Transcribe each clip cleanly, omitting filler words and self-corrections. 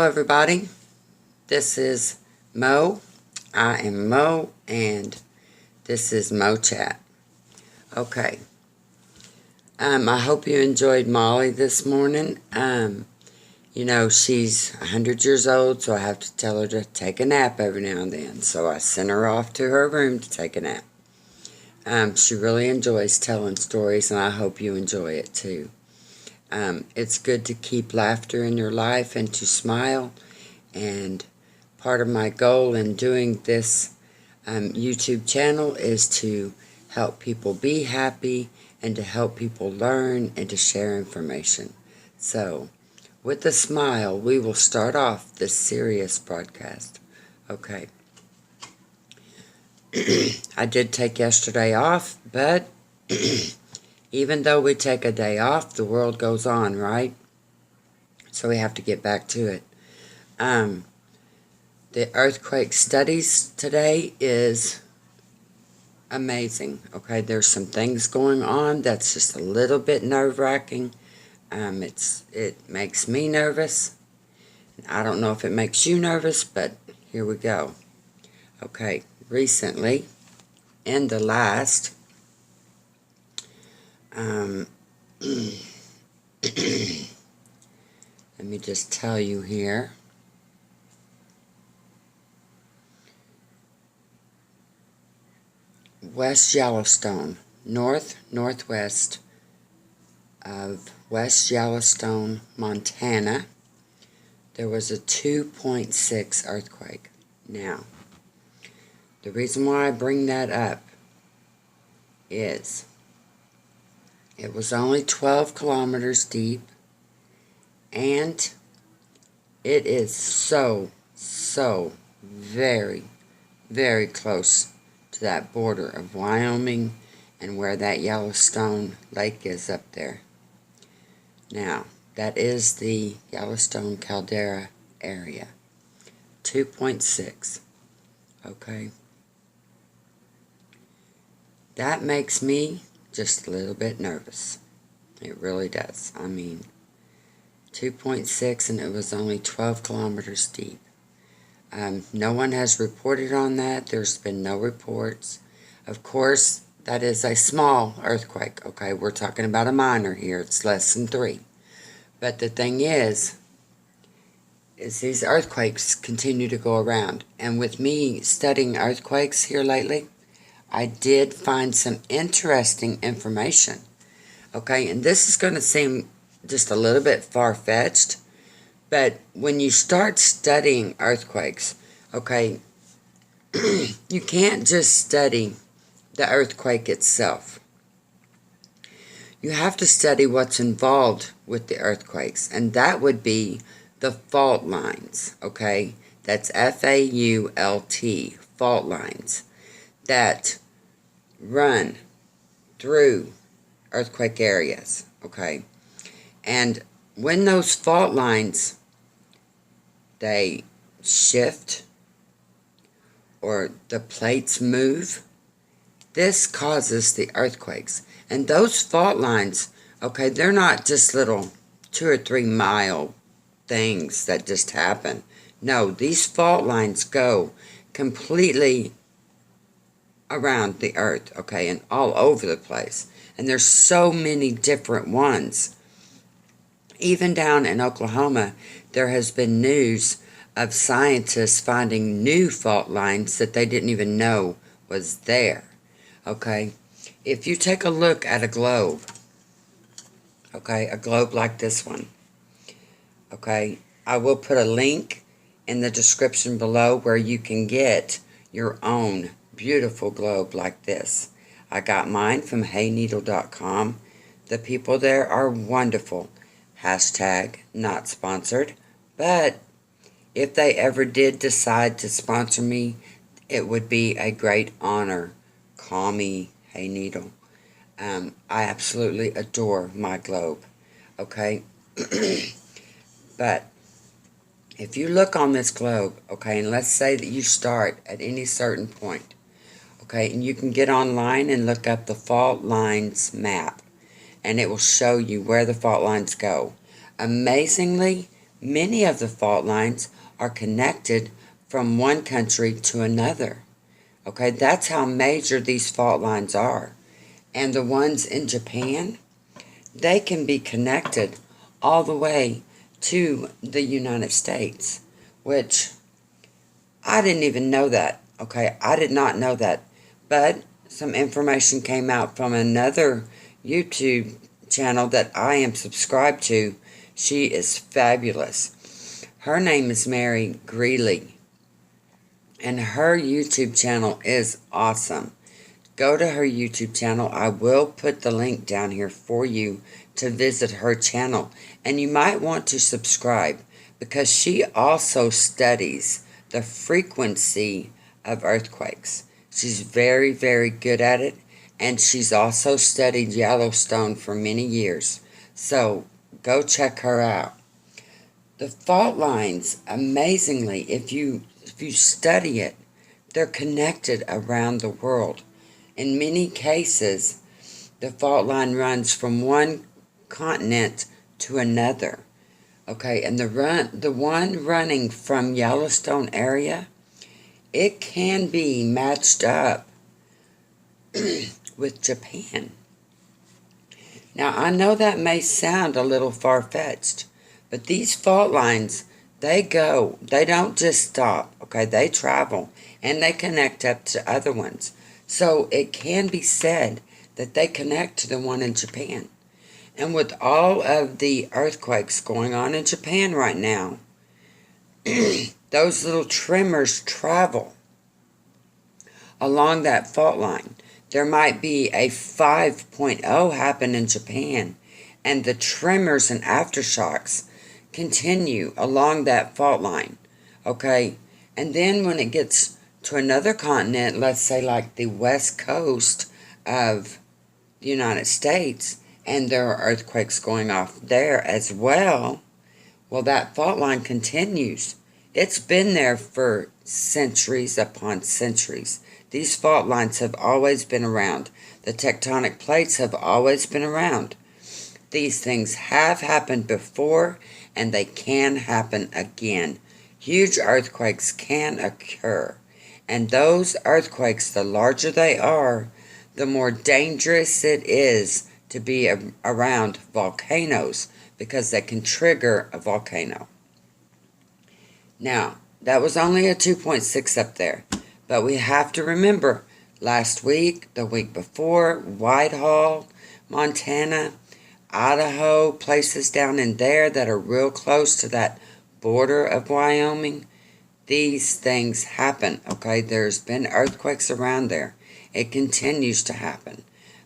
everybody. This is Mo. I am Mo, and this is Mo Chat. Okay. I hope you enjoyed Molly this morning. She's 100 years old, so I have to tell her to take a nap every now and then. So I sent her off to her room to take a nap. She really enjoys telling stories, and I hope you enjoy it too. It's good to keep laughter in your life and to smile. And part of my goal in doing this YouTube channel is to help people be happy and to help people learn and to share information. So, with a smile, we will start off this serious broadcast. Okay. I did take yesterday off, but even though we take a day off, the world goes on, right? So we have to get back to it. The earthquake studies today is amazing. Okay, there's some things going on that's just a little bit nerve-wracking. It makes me nervous. I don't know if it makes you nervous, but here we go. Okay, recently, in the last let me just tell you here. West Yellowstone, northwest of West Yellowstone, Montana, there was a 2.6 earthquake. Now, the reason why I bring that up is it was only 12 kilometers deep, and it is so very, very close to that border of Wyoming and where that Yellowstone Lake is up there. Now, that is the Yellowstone Caldera area. 2.6. Okay. That makes me just a little bit nervous. It really does. I mean, 2.6, and it was only 12 kilometers deep. No one has reported on that. There's been no reports. Of course, that is a small earthquake. Okay, we're talking about a minor here. It's less than 3. But the thing is these earthquakes continue to go around. And with me studying earthquakes here lately, I did find some interesting information. Okay, and this is going to seem just a little bit far-fetched, but when you start studying earthquakes, okay, you can't just study the earthquake itself. You have to study what's involved with the earthquakes, and that would be the fault lines, okay? That's F-A-U-L-T, fault lines, that run through earthquake areas, okay? And when those fault lines, they shift or the plates move, this causes the earthquakes. And those fault lines, okay, they're not just little 2 or 3 mile things that just happen. No, these fault lines go completely around the earth, okay, and all over the place. And there's so many different ones. Even down in Oklahoma, there has been news of scientists finding new fault lines that they didn't even know was there. Okay, if you take a look at a globe, okay, a globe like this one, okay, I will put a link in the description below where you can get your own beautiful globe like this. I got mine from hayneedle.com. The people there are wonderful. Hashtag not sponsored, but if they ever did decide to sponsor me, it would be a great honor. Call me Hey Needle. I absolutely adore my globe, okay? But if you look on this globe, okay, and let's say that you start at any certain point, okay, and you can get online and look up the fault lines map, and it will show you where the fault lines go. Amazingly, Many of the fault lines are connected from one country to another. Okay, that's how major these fault lines are. And the ones in Japan, they can be connected all the way to the United States, which I didn't even know that. Okay, I did not know that. But some information came out from another YouTube channel that I am subscribed to. She is fabulous. Her name is Mary Greeley, and her YouTube channel is awesome. Go to her YouTube channel. I will put the link down here for you to visit her channel. And you might want to subscribe because she also studies the frequency of earthquakes. She's very, very good at it. And she's also studied Yellowstone for many years. So go check her out. The fault lines, amazingly, if you study it, they're connected around the world. In many cases, the fault line runs from one continent to another. Okay, and the one running from Yellowstone area, it can be matched up with Japan. Now, I know that may sound a little far-fetched, but these fault lines, they don't just stop, okay? They travel, and they connect up to other ones. So it can be said that they connect to the one in Japan. And with all of the earthquakes going on in Japan right now, those little tremors travel along that fault line. There might be a 5.0 happen in Japan, and the tremors and aftershocks continue along that fault line, okay? And then when it gets to another continent, let's say like the west coast of the United States, and there are earthquakes going off there as well, well, that fault line continues. It's been there for centuries upon centuries. These fault lines have always been around. The tectonic plates have always been around. These things have happened before, and they can happen again. Huge earthquakes can occur. And those earthquakes, the larger they are, the more dangerous it is to be around volcanoes because they can trigger a volcano. Now, that was only a 2.6 up there, but we have to remember last week, the week before, Whitehall, Montana, Idaho, places down in there that are real close to that border of Wyoming, these things happen, okay? There's been earthquakes around there. It continues to happen.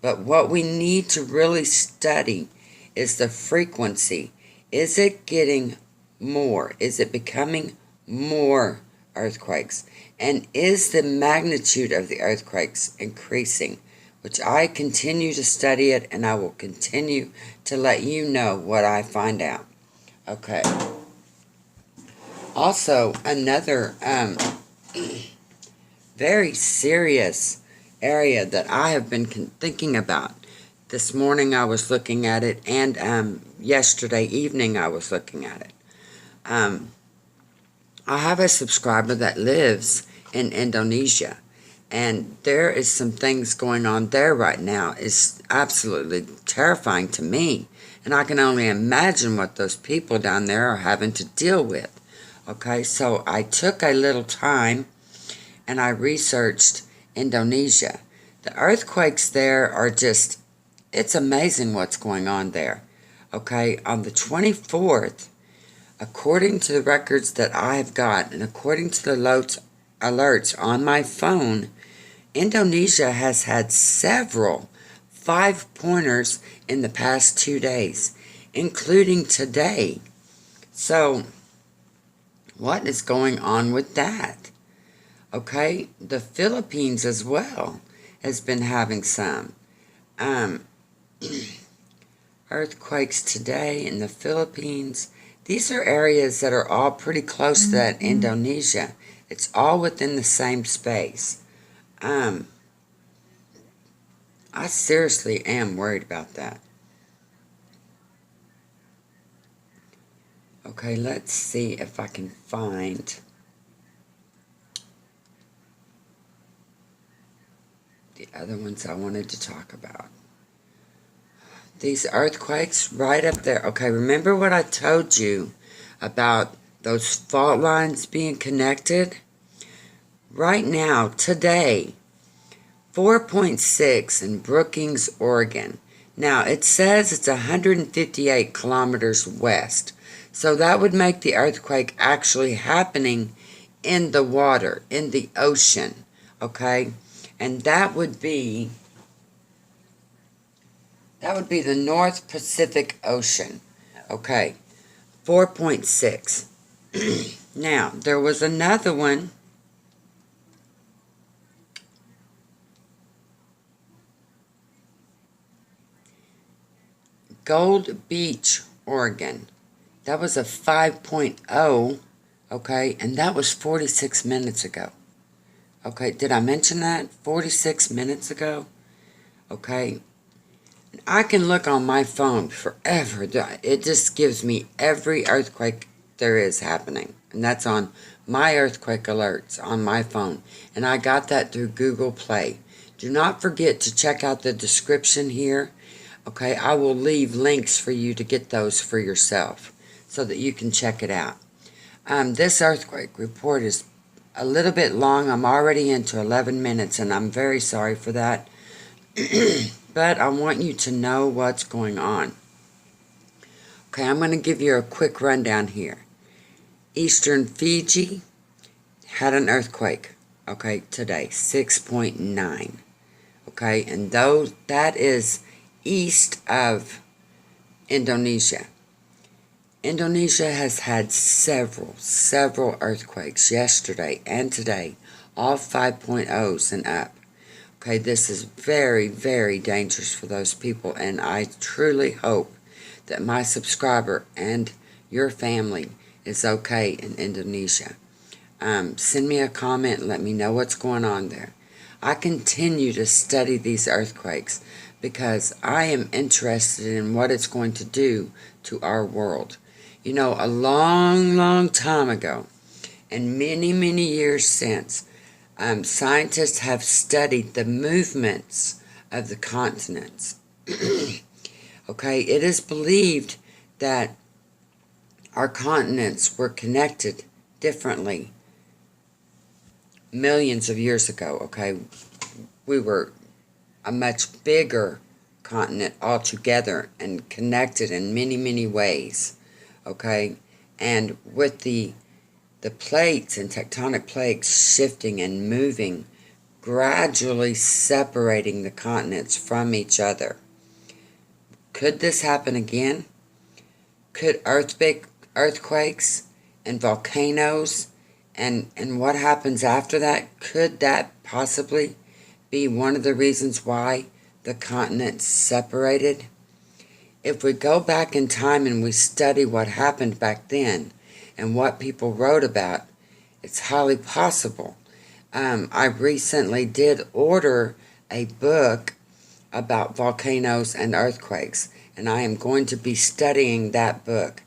But what we need to really study is the frequency. Is it getting more? Is it becoming more earthquakes? And is the magnitude of the earthquakes increasing? Which I continue to study it, and I will continue to let you know what I find out. Okay. Also, another very serious area that I have been thinking about. This morning I was looking at it, and yesterday evening I was looking at it. I have a subscriber that lives in Indonesia, and there is some things going on there right now. It's absolutely terrifying to me, and I can only imagine what those people down there are having to deal with. Okay, so I took a little time and I researched Indonesia. The earthquakes there are just, it's amazing what's going on there. Okay, on the 24th, according to the records that I have got and according to the alerts on my phone, Indonesia has had several 5-pointers in the past 2 days, including today. So, what is going on with that? Okay, the Philippines as well has been having some earthquakes today in the Philippines. These are areas that are all pretty close to that Indonesia. It's all within the same space. I seriously am worried about that. Okay, let's see if I can find the other ones I wanted to talk about. These earthquakes right up there. Okay, remember what I told you about those fault lines being connected? Right now, today, 4.6 in Brookings, Oregon. Now, it says it's 158 kilometers west. So that would make the earthquake actually happening in the water, in the ocean. Okay? And that would be the North Pacific Ocean. Okay? 4.6. Now, there was another one. Gold Beach, Oregon. That was a 5.0, okay, and that was 46 minutes ago. Okay, did I mention that? 46 minutes ago? Okay, I can look on my phone forever. It just gives me every earthquake there is happening, and that's on my earthquake alerts on my phone, and I got that through Google Play. Do not forget to check out the description here. Okay, I will leave links for you to get those for yourself so that you can check it out. This earthquake report is a little bit long. I'm already into 11 minutes, and I'm very sorry for that. But I want you to know what's going on. Okay, I'm going to give you a quick rundown here. Eastern Fiji had an earthquake, okay, today, 6.9. Okay, and that is east of Indonesia. Indonesia has had several earthquakes yesterday and today, all 5.0s and up. Okay, this is very, very dangerous for those people, and I truly hope that my subscriber and your family is okay in Indonesia. Send me a comment and let me know what's going on there. I continue to study these earthquakes because I am interested in what it's going to do to our world. You know, a long time ago, and many years since, scientists have studied the movements of the continents. Okay, it is believed that our continents were connected differently millions of years ago. Okay, we were a much bigger continent altogether and connected in many ways. Okay, and with the plates and tectonic plates shifting and moving, gradually separating the continents from each other. Could this happen again? Could earthquakes and volcanoes and what happens after that, could that possibly be one of the reasons why the continents separated? If we go back in time and we study what happened back then and what people wrote about, it's highly possible. I recently did order a book about volcanoes and earthquakes, and I am going to be studying that book.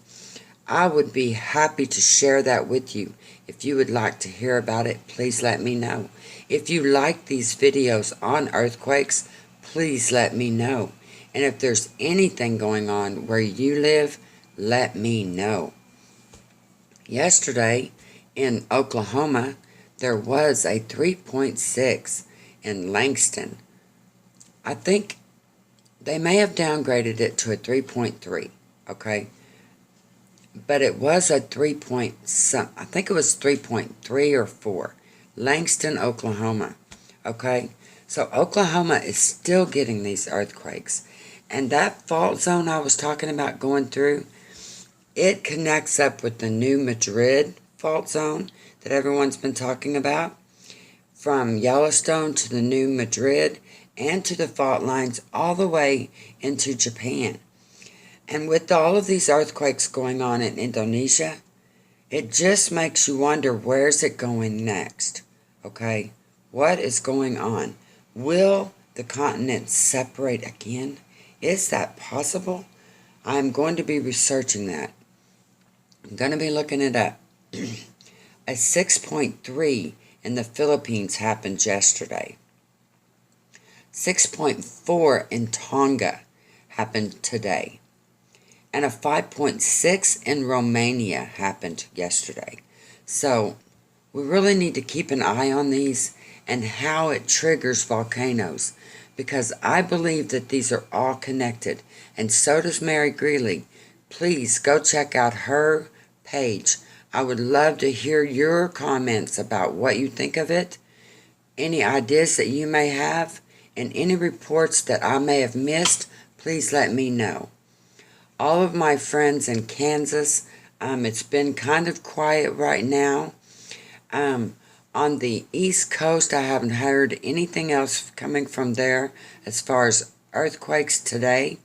I would be happy to share that with you. If you would like to hear about it, please let me know. If you like these videos on earthquakes, please let me know. And if there's anything going on where you live, let me know. Yesterday in Oklahoma, there was a 3.6 in Langston. I think they may have downgraded it to a 3.3, okay? But it was a 3 point some, I think it was 3.3 or 4. Langston, Oklahoma, okay? So Oklahoma is still getting these earthquakes. And that fault zone I was talking about going through, it connects up with the New Madrid fault zone that everyone's been talking about. From Yellowstone to the New Madrid and to the fault lines all the way into Japan. And with all of these earthquakes going on in Indonesia, it just makes you wonder, where's it going next? Okay? What is going on? Will the continents separate again? Is that possible? I'm going to be researching that. I'm going to be looking it up. A 6.3 in the Philippines happened yesterday. 6.4 in Tonga happened today. And a 5.6 in Romania happened yesterday. So we really need to keep an eye on these and how it triggers volcanoes, because I believe that these are all connected, and so does Mary Greeley. Please go check out her page. I would love to hear your comments about what you think of it, any ideas that you may have, and any reports that I may have missed. Please let me know. All of my friends in Kansas, it's been kind of quiet right now. On the East Coast, I haven't heard anything else coming from there as far as earthquakes today.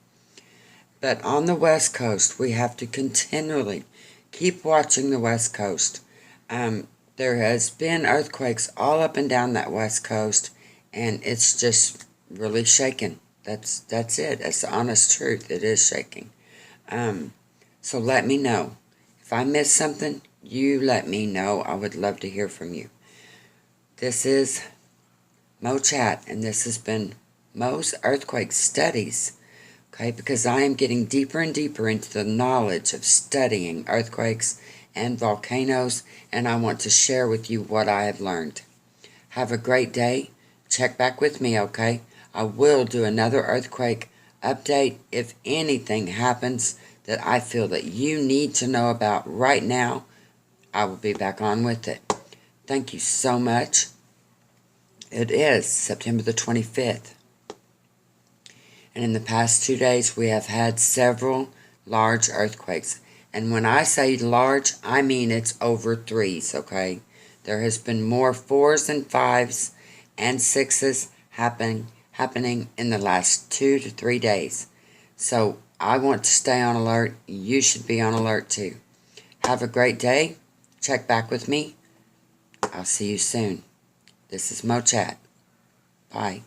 But on the West Coast, we have to continually keep watching the West Coast. There has been earthquakes all up and down that West Coast, and it's just really shaking. That's it. That's the honest truth. It is shaking. So let me know. If I missed something, you let me know. I would love to hear from you. This is Mo Chat, and this has been Mo's Earthquake Studies. Okay, because I am getting deeper and deeper into the knowledge of studying earthquakes and volcanoes, and I want to share with you what I have learned. Have a great day. Check back with me, okay? I will do another earthquake update if anything happens that I feel that you need to know about right now. I will be back on with it. Thank you so much. It is September the 25th. And in the past 2 days, we have had several large earthquakes. And when I say large, I mean it's over 3s, okay? There has been more 4s and 5s and 6s happening in the last 2 to 3 days. So I want to stay on alert. You should be on alert too. Have a great day. Check back with me. I'll see you soon. This is Mo Chat. Bye.